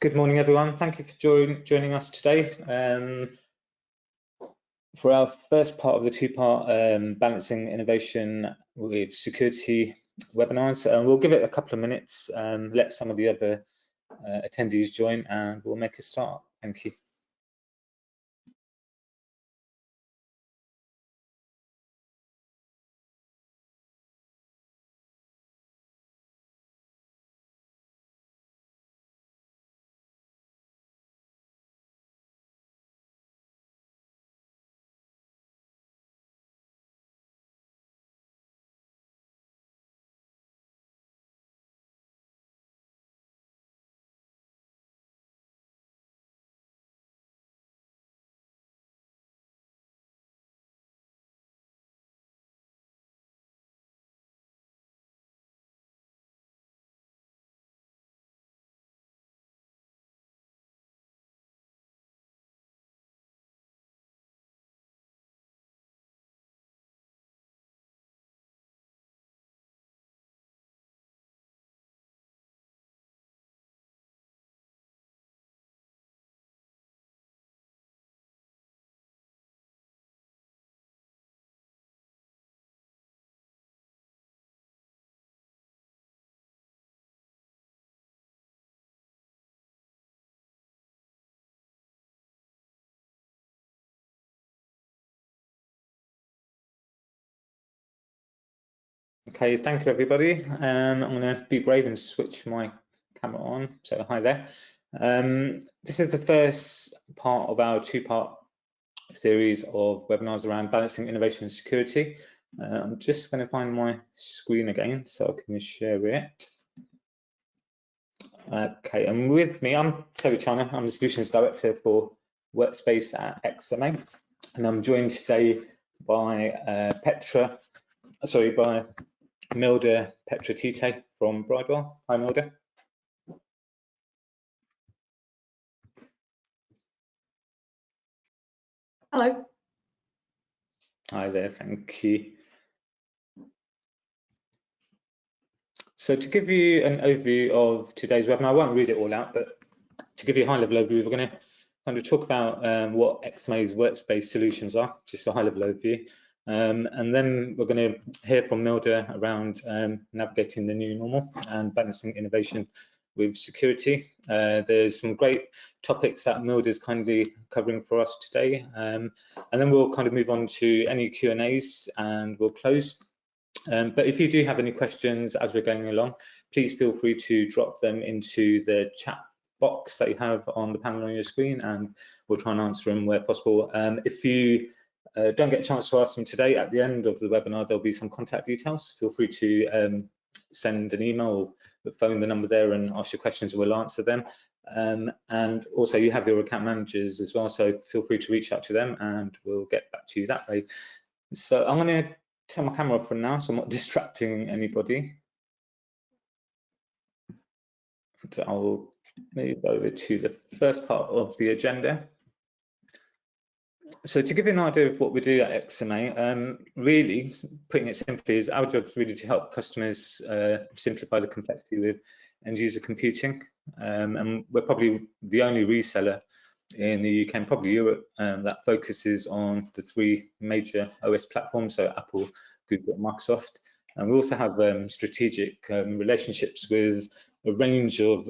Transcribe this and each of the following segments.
Good morning, everyone. Thank you for joining us today for our first part of the two-part balancing innovation with security webinars. We'll give it a couple of minutes, let some of the other attendees join, and we'll make a start. Thank you. Okay, thank you, everybody. I'm going to be brave and switch my camera on. So hi there. This is the first part of our two-part series of webinars around balancing innovation and security. I'm just going to find my screen again so I can share it. Okay, and with me, I'm Terry China. I'm the Solutions Director for Workspace at XMA, and I'm joined today by by Milda Petratite from Bridewell. Hi, Milda. Hello. Hi there, thank you. So to give you an overview of today's webinar, I won't read it all out, but to give you a high-level overview, we're going to kind of talk about what XMA's workspace solutions are, just a high-level overview. And then we're going to hear from Milda around navigating the new normal and balancing innovation with security. There's some great topics that Milda's kindly covering for us today. And then we'll kind of move on to any Q&As and we'll close. But if you do have any questions as we're going along, please feel free to drop them into the chat box that you have on the panel on your screen, and we'll try and answer them where possible. If you don't get a chance to ask them today, at the end of the webinar, there'll be some contact details. Feel free to send an email or phone the number there and ask your questions, and we'll answer them. And also you have your account managers as well, so feel free to reach out to them and we'll get back to you that way. So I'm going to turn my camera off for now, so I'm not distracting anybody. So I'll move over to the first part of the agenda. So to give you an idea of what we do at XMA, really, putting it simply, is our job is really to help customers simplify the complexity with end user computing. And we're probably the only reseller in the UK and probably Europe that focuses on the three major OS platforms, so Apple, Google, and Microsoft. And we also have strategic relationships with a range of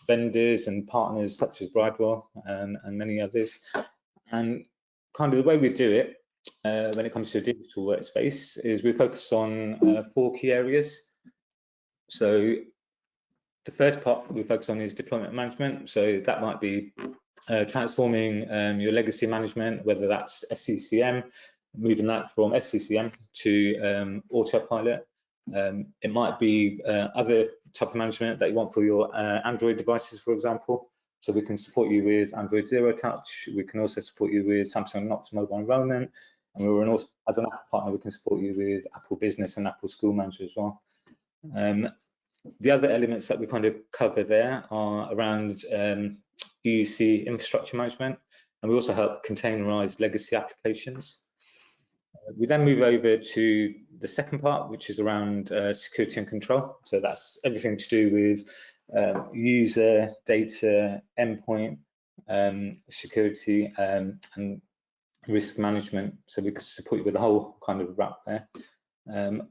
vendors and partners such as Bridewell and many others. And kind of the way we do it when it comes to a digital workspace is we focus on 4 key areas. So the first part we focus on is deployment management. So that might be transforming your legacy management, whether that's SCCM, moving that from SCCM to autopilot. It might be other type of management that you want for your Android devices, for example. So we can support you with Android Zero Touch. We can also support you with Samsung Knox Mobile Enrollment. And also, as an Apple partner, we can support you with Apple Business and Apple School Manager as well. The other elements that we kind of cover there are around EUC infrastructure management, and we also help containerize legacy applications. We then move over to the second part, which is around security and control. So that's everything to do with user, data, endpoint, security, and risk management. So we could support you with the whole kind of wrap there.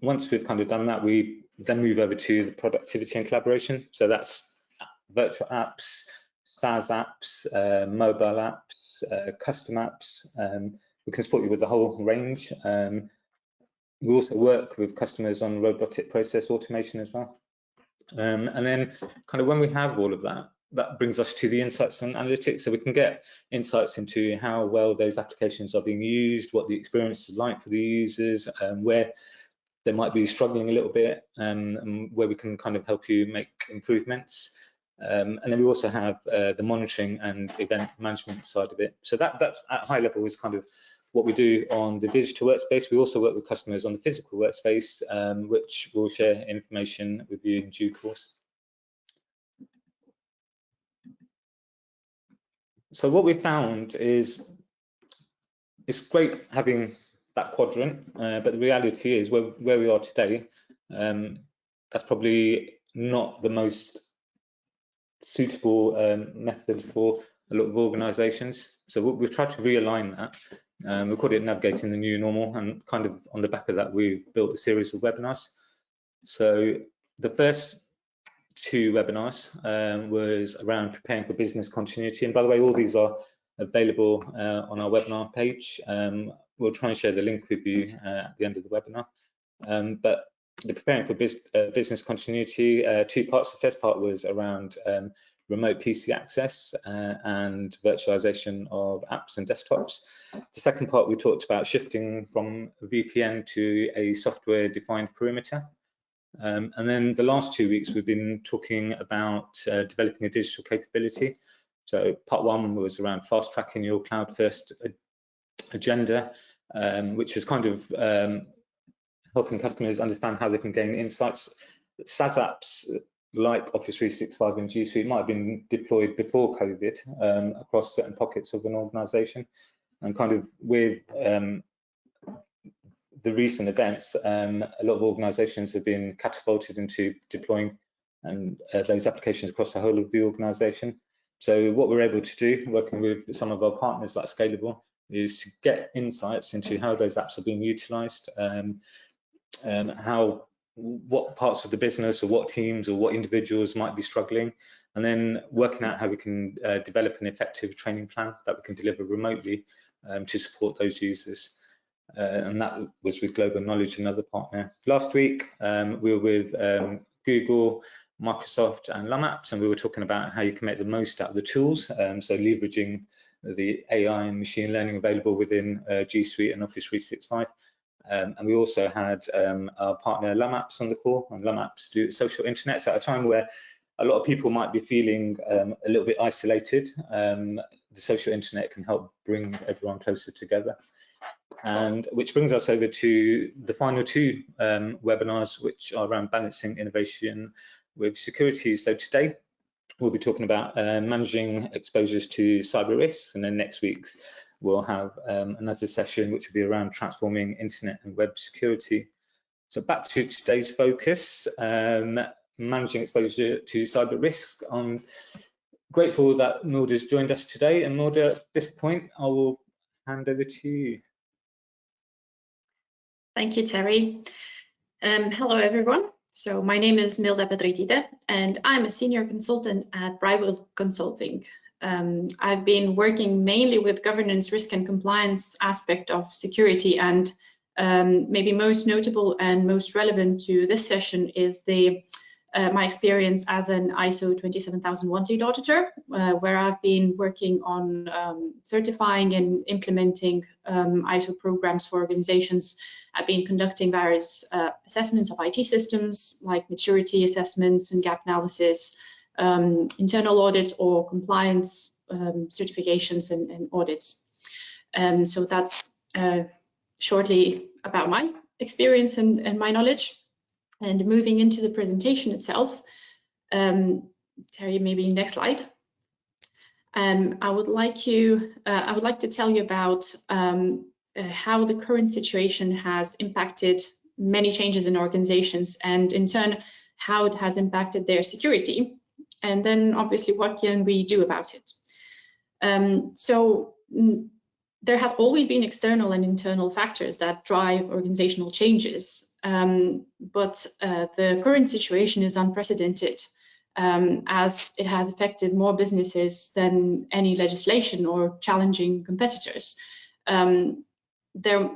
Once we've kind of done that, we then move over to the productivity and collaboration. So that's virtual apps, SaaS apps, mobile apps, custom apps. We can support you with the whole range. We also work with customers on robotic process automation as well. And then kind of when we have all of that, that brings us to the insights and analytics. So we can get insights into how well those applications are being used, what the experience is like for the users, where they might be struggling a little bit, and where we can kind of help you make improvements. And then we also have the monitoring and event management side of it. So that at high level is kind of what we do on the digital workspace. We also work with customers on the physical workspace, which we'll share information with you in due course. So what we found is it's great having that quadrant, but the reality is where we are today, that's probably not the most suitable method for a lot of organizations. So we've tried to realign that. We called it Navigating the New Normal, and kind of on the back of that, we've built a series of webinars. So the first two webinars was around preparing for business continuity. And by the way, all these are available on our webinar page. We'll try and share the link with you at the end of the webinar. But the preparing for business continuity, two parts. The first part was around remote PC access and virtualization of apps and desktops. The second part, we talked about shifting from VPN to a software-defined perimeter. And then the last 2 weeks, we've been talking about developing a digital capability. So part one was around fast tracking your cloud first agenda, which was kind of helping customers understand how they can gain insights. SaaS apps like Office 365 and G Suite might have been deployed before COVID across certain pockets of an organization. And kind of with the recent events, a lot of organizations have been catapulted into deploying those applications across the whole of the organization. So what we're able to do, working with some of our partners like Scalable, is to get insights into how those apps are being utilized, what parts of the business or what teams or what individuals might be struggling, and then working out how we can develop an effective training plan that we can deliver remotely to support those users. And that was with Global Knowledge, another partner. Last week, we were with Google, Microsoft and LumApps, and we were talking about how you can make the most out of the tools, so leveraging the AI and machine learning available within G Suite and Office 365. And we also had our partner LumApps on the call, and LumApps do social internet. So at a time where a lot of people might be feeling a little bit isolated, the social internet can help bring everyone closer together. And which brings us over to the final two webinars, which are around balancing innovation with security. So today we'll be talking about managing exposures to cyber risks, and then next week's we'll have another session which will be around transforming internet and web security. So back to today's focus, managing exposure to cyber risks. I'm grateful that Milda's joined us today, and Milda, at this point I will hand over to you. Thank you, Terry. Hello, everyone. So my name is Milda Pedretide, and I'm a senior consultant at Brightwood Consulting. I've been working mainly with governance, risk and compliance aspect of security, and maybe most notable and most relevant to this session is my experience as an ISO 27001 lead auditor, where I've been working on certifying and implementing ISO programs for organizations. I've been conducting various assessments of IT systems, like maturity assessments and gap analysis, internal audits or compliance certifications and audits. So that's shortly about my experience and my knowledge. And moving into the presentation itself, Terry, maybe next slide. I would like to tell you about how the current situation has impacted many changes in organizations, and in turn, how it has impacted their security. And then obviously, what can we do about it? There has always been external and internal factors that drive organizational changes, but the current situation is unprecedented, as it has affected more businesses than any legislation or challenging competitors. There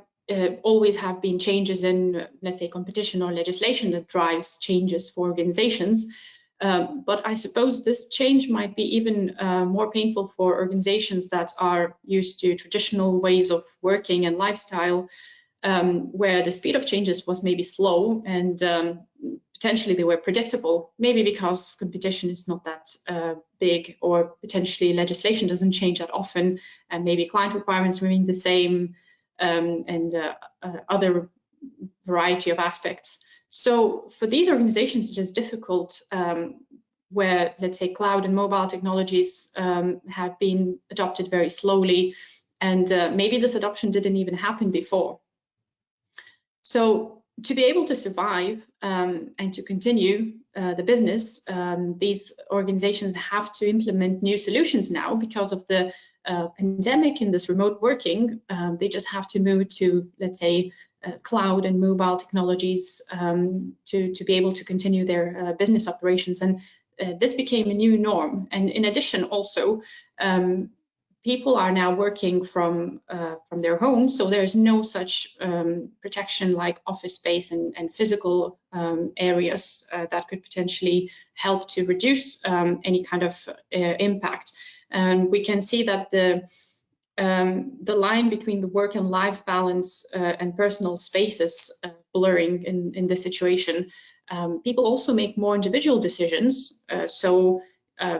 always have been changes in, let's say, competition or legislation that drives changes for organizations. But I suppose this change might be even more painful for organizations that are used to traditional ways of working and lifestyle, where the speed of changes was maybe slow and potentially they were predictable, maybe because competition is not that big, or potentially legislation doesn't change that often, and maybe client requirements remain the same, and other variety of aspects. So for these organizations, it is difficult, where, let's say, cloud and mobile technologies have been adopted very slowly, and maybe this adoption didn't even happen before. So to be able to survive and to continue the business, these organizations have to implement new solutions now because of the pandemic and this remote working. They just have to move to, let's say, cloud and mobile technologies to be able to continue their business operations. And this became a new norm. And in addition, also, people are now working from their homes, so there's no such protection like office space and physical areas that could potentially help to reduce any kind of impact. And we can see that the line between the work and life balance and personal space is blurring in this situation. People also make more individual decisions, so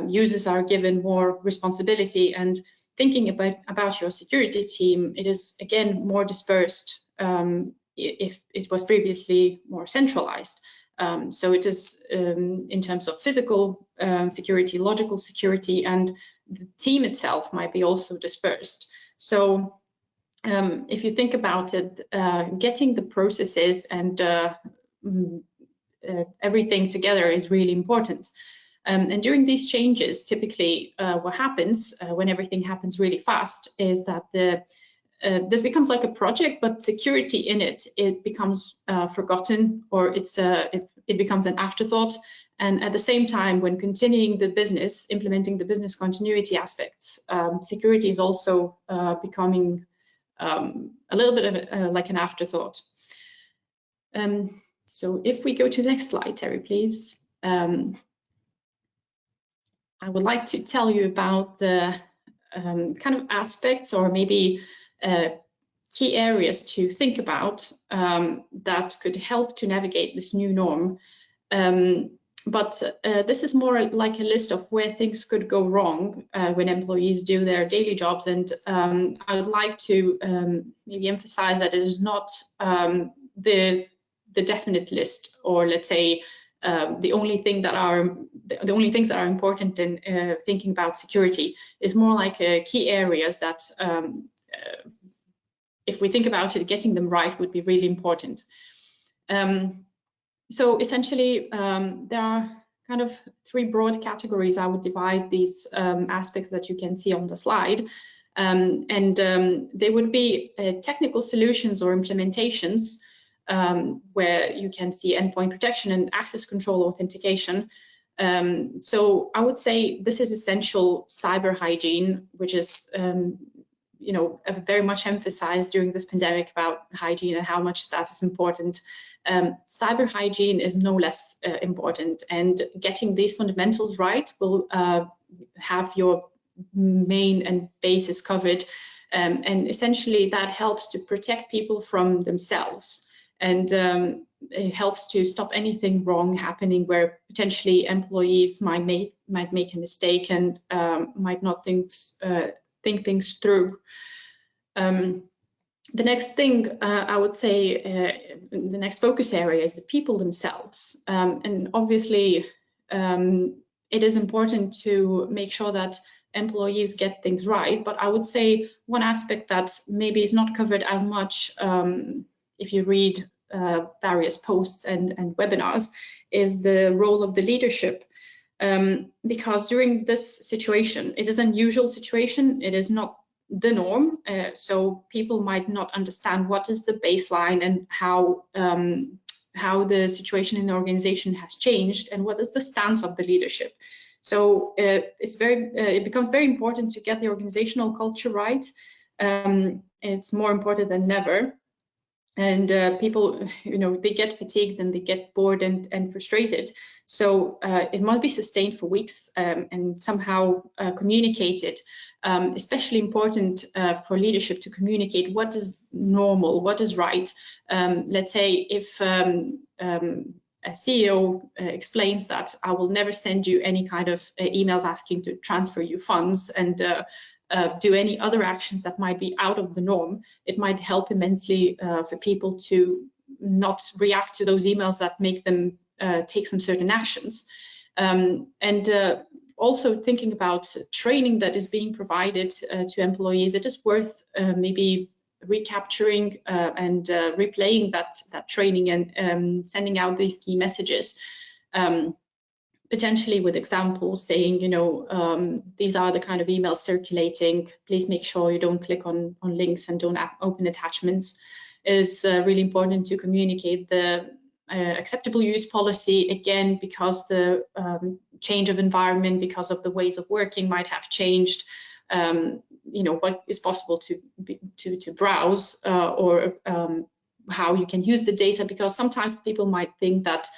users are given more responsibility, and thinking about your security team, it is again more dispersed if it was previously more centralized. So it is in terms of physical security, logical security, and the team itself might be also dispersed. So if you think about it, getting the processes and everything together is really important. And during these changes, typically what happens when everything happens really fast is that this becomes like a project, but security in it becomes forgotten, or it becomes an afterthought. And at the same time, when continuing the business, implementing the business continuity aspects, security is also becoming a little bit of like an afterthought. So if we go to the next slide, Terry, please. I would like to tell you about the kind of aspects, or maybe key areas to think about that could help to navigate this new norm. But this is more like a list of where things could go wrong when employees do their daily jobs. And I would like to maybe emphasize that it is not the definite list, or let's say the only things that are important in thinking about security. Is more like key areas that, if we think about it, getting them right would be really important. So essentially, there are kind of three broad categories. I would divide these aspects that you can see on the slide. And they would be technical solutions or implementations, where you can see endpoint protection and access control authentication. So I would say this is essential cyber hygiene, which is very much emphasized during this pandemic about hygiene and how much that is important. Cyber hygiene is no less important, and getting these fundamentals right will have your main and basis covered, and essentially that helps to protect people from themselves, and it helps to stop anything wrong happening where potentially employees might make a mistake and might not think things through. The next thing I would say, the next focus area is the people themselves. And obviously, it is important to make sure that employees get things right. But I would say one aspect that maybe is not covered as much if you read various posts and webinars is the role of the leadership. because during this situation, it is an unusual situation, it is not the norm, so people might not understand what is the baseline and how the situation in the organization has changed and what is the stance of the leadership. So it becomes very important to get the organizational culture right. It's more important than ever. And people, they get fatigued and they get bored and frustrated. So it must be sustained for weeks and somehow communicated. Especially important for leadership to communicate what is normal, what is right. Let's say if a CEO explains that I will never send you any kind of emails asking to transfer you funds and do any other actions that might be out of the norm, it might help immensely for people to not react to those emails that make them take some certain actions. Also thinking about training that is being provided to employees, it is worth maybe recapturing and replaying that training and sending out these key messages, potentially with examples saying, these are the kind of emails circulating. Please make sure you don't click on links and don't open attachments. It is really important to communicate the acceptable use policy, again, because the change of environment, because of the ways of working might have changed. What is possible to browse or how you can use the data, because sometimes people might think that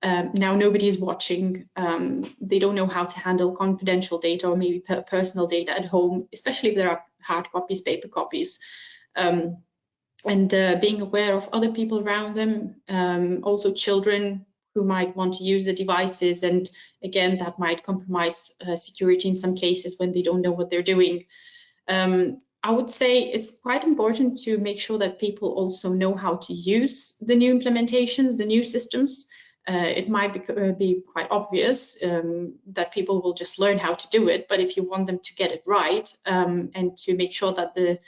now nobody's watching, they don't know how to handle confidential data or maybe personal data at home, especially if there are hard copies, paper copies. Being aware of other people around them, also children who might want to use the devices, and again that might compromise security in some cases when they don't know what they're doing. I would say it's quite important to make sure that people also know how to use the new implementations, the new systems. It might be quite obvious that people will just learn how to do it, but if you want them to get it right and to make sure that they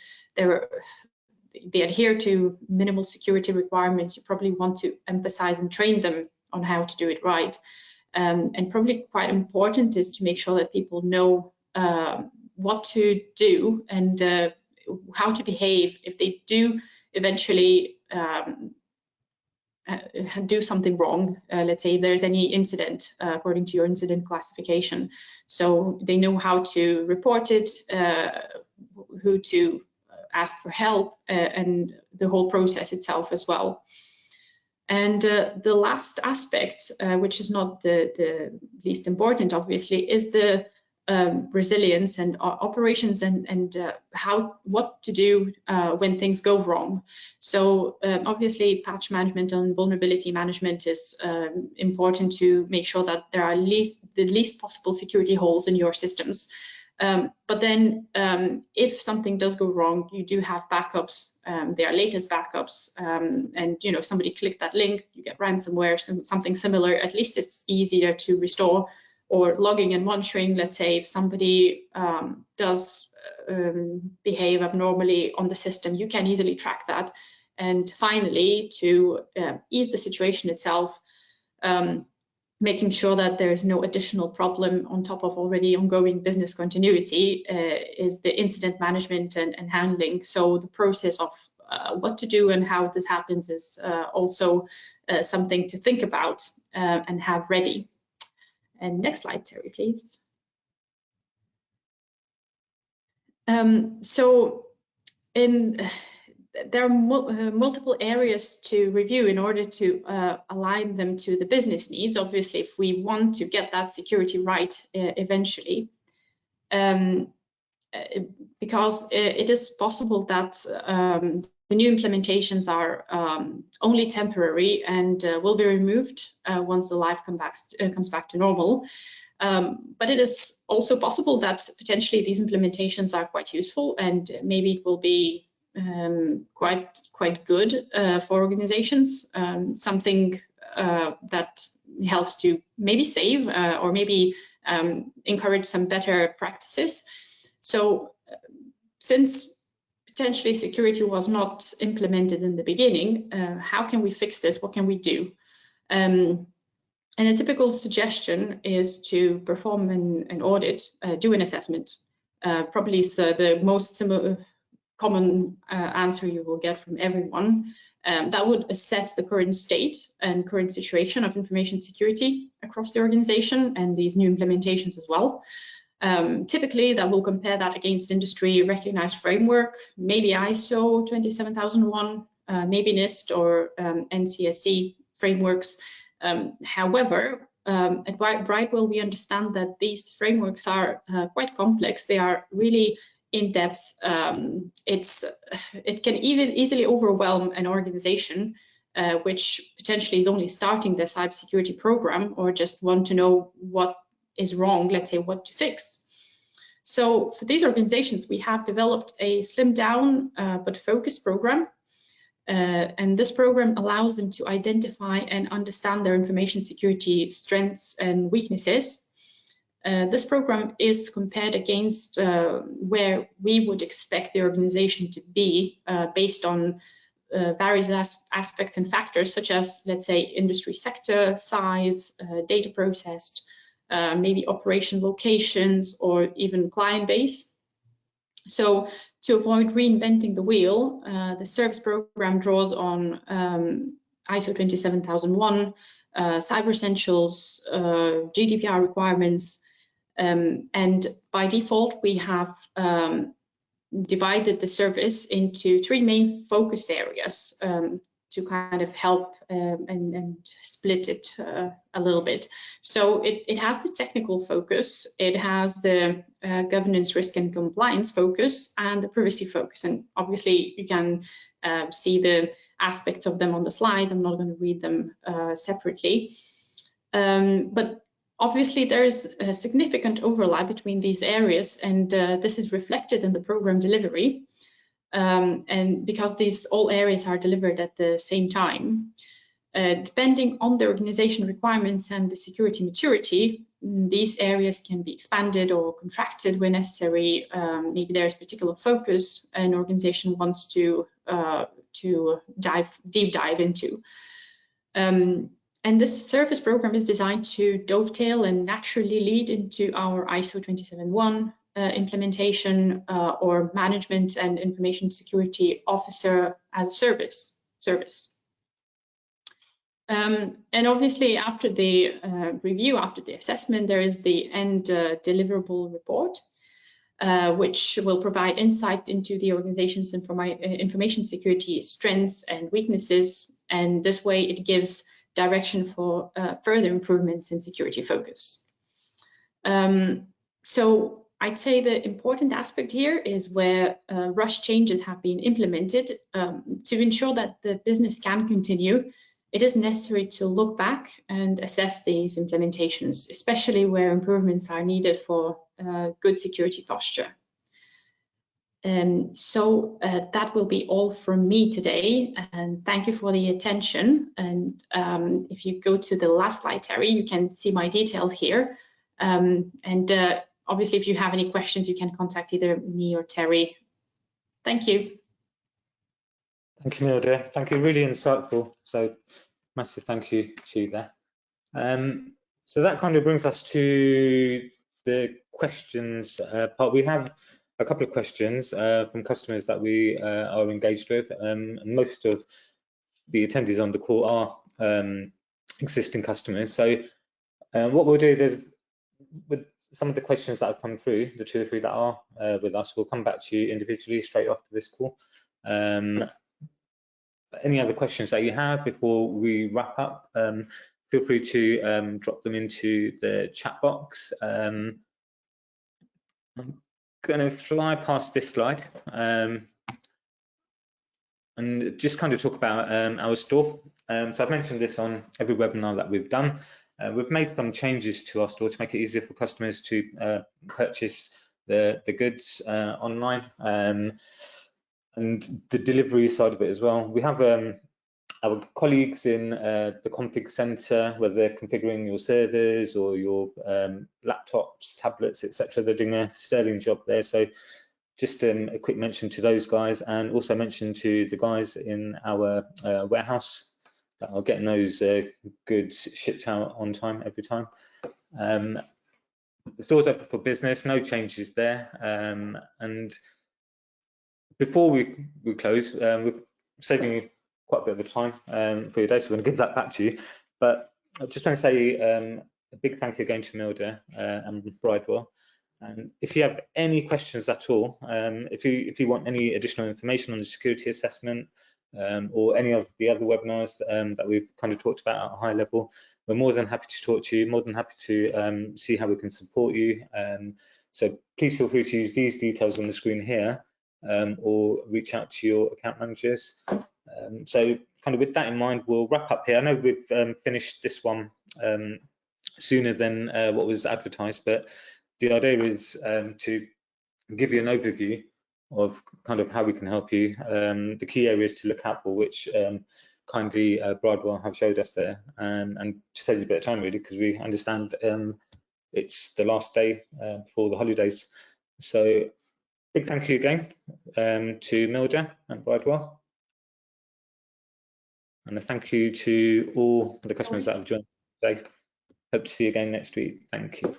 adhere to minimal security requirements, you probably want to emphasize and train them on how to do it right. And probably quite important is to make sure that people know what to do and how to behave if they do eventually do something wrong. Let's say if there's any incident according to your incident classification, so they know how to report it, who to ask for help, and the whole process itself as well. And the last aspect, which is not the least important, obviously, is the resilience and operations and what to do when things go wrong. So obviously patch management and vulnerability management is important to make sure that there are the least possible security holes in your systems. But then if something does go wrong, you do have backups. There are latest backups, and if somebody clicked that link, you get ransomware, something similar. At least it's easier to restore. Or logging and monitoring, let's say if somebody does behave abnormally on the system, you can easily track that. And finally, to ease the situation itself, making sure that there is no additional problem on top of already ongoing business continuity is the incident management and handling. So the process of what to do and how this happens is also something to think about and have ready. And next slide, Terry, please. So there are multiple areas to review in order to align them to the business needs, obviously, if we want to get that security right eventually. Because it is possible that the new implementations are only temporary and will be removed once the life comes back to normal. But it is also possible that potentially these implementations are quite useful and maybe it will be quite good for organizations, something that helps to maybe save or maybe encourage some better practices. So since potentially security was not implemented in the beginning, how can we fix this? What can we do? And And a typical suggestion is to perform an audit, do an assessment. Probably is the most common answer you will get from everyone. That would assess the current state and current situation of information security across the organization and these new implementations as well. Typically, that will compare that against industry recognized framework, maybe ISO 27001, maybe NIST or NCSC frameworks. However, at Brightwell, we understand that these frameworks are quite complex. They are really in depth. It can even easily overwhelm an organization which potentially is only starting their cybersecurity program or just want to know what is wrong, let's say what to fix. So for these organizations, we have developed a slimmed down but focused program. And this program allows them to identify and understand their information security strengths and weaknesses. This program is compared against where we would expect the organization to be based on various aspects and factors, such as, let's say, industry sector, size, data processed, maybe operation locations, or even client base. So to avoid reinventing the wheel, the service program draws on ISO 27001, Cyber Essentials, GDPR requirements, and by default, we have divided the service into 3 main focus areas to kind of help and split it a little bit. So it has the technical focus, it has the governance, risk and compliance focus, and the privacy focus. And obviously you can see the aspects of them on the slides. I'm not going to read them separately. But obviously there is a significant overlap between these areas, and this is reflected in the program delivery. And because these all areas are delivered at the same time, depending on the organization requirements and the security maturity, these areas can be expanded or contracted where necessary. Maybe there is particular focus an organization wants to deep dive into. And this service program is designed to dovetail and naturally lead into our ISO 27001 implementation or management and information security officer as a service. And obviously after the review, after the assessment, there is the end deliverable report, which will provide insight into the organization's information security strengths and weaknesses. And this way it gives direction for further improvements in security focus. So I'd say the important aspect here is where rush changes have been implemented. To ensure that the business can continue, it is necessary to look back and assess these implementations, especially where improvements are needed for good security posture. So that will be all from me today, and thank you for the attention. And if you go to the last slide, Terry, you can see my details here. Obviously, if you have any questions, you can contact either me or Terry. Thank you. Thank you, Milda. Thank you, really insightful. So massive thank you to you there. So that kind of brings us to the questions part. We have a couple of questions from customers that we are engaged with. And most of the attendees on the call are existing customers. So what we'll do is, with some of the questions that have come through, the 2 or 3 that are with us, we'll come back to you individually straight after this call. Any other questions that you have before we wrap up, feel free to drop them into the chat box. I'm going to fly past this slide and just kind of talk about our store. So I've mentioned this on every webinar that we've done. We've made some changes to our store to make it easier for customers to purchase the goods online, and the delivery side of it as well. We have our colleagues in the config center, whether they're configuring your servers or your laptops, tablets, etc. They're doing a sterling job there. So just a quick mention to those guys, and also mention to the guys in our warehouse that are getting those goods shipped out on time every time. The store's open for business, no changes there. And before we close, we're saving you quite a bit of time for your day, so we're going to give that back to you. But I just want to say a big thank you again to Milda and Bridewell. And if you have any questions at all, if you want any additional information on the security assessment or any of the other webinars that we've kind of talked about at a high level, we're more than happy to talk to you, more than happy to see how we can support you. So please feel free to use these details on the screen here or reach out to your account managers. So kind of with that in mind, we'll wrap up here. I know we've finished this one sooner than what was advertised, but the idea is to give you an overview of kind of how we can help you, the key areas to look out for, which kindly Bridewell have showed us there, and to save you a bit of time really, because we understand it's the last day before the holidays. So big thank you again to Milda and Bridewell, and a thank you to all the customers that have joined today. Hope to see you again next week. Thank you.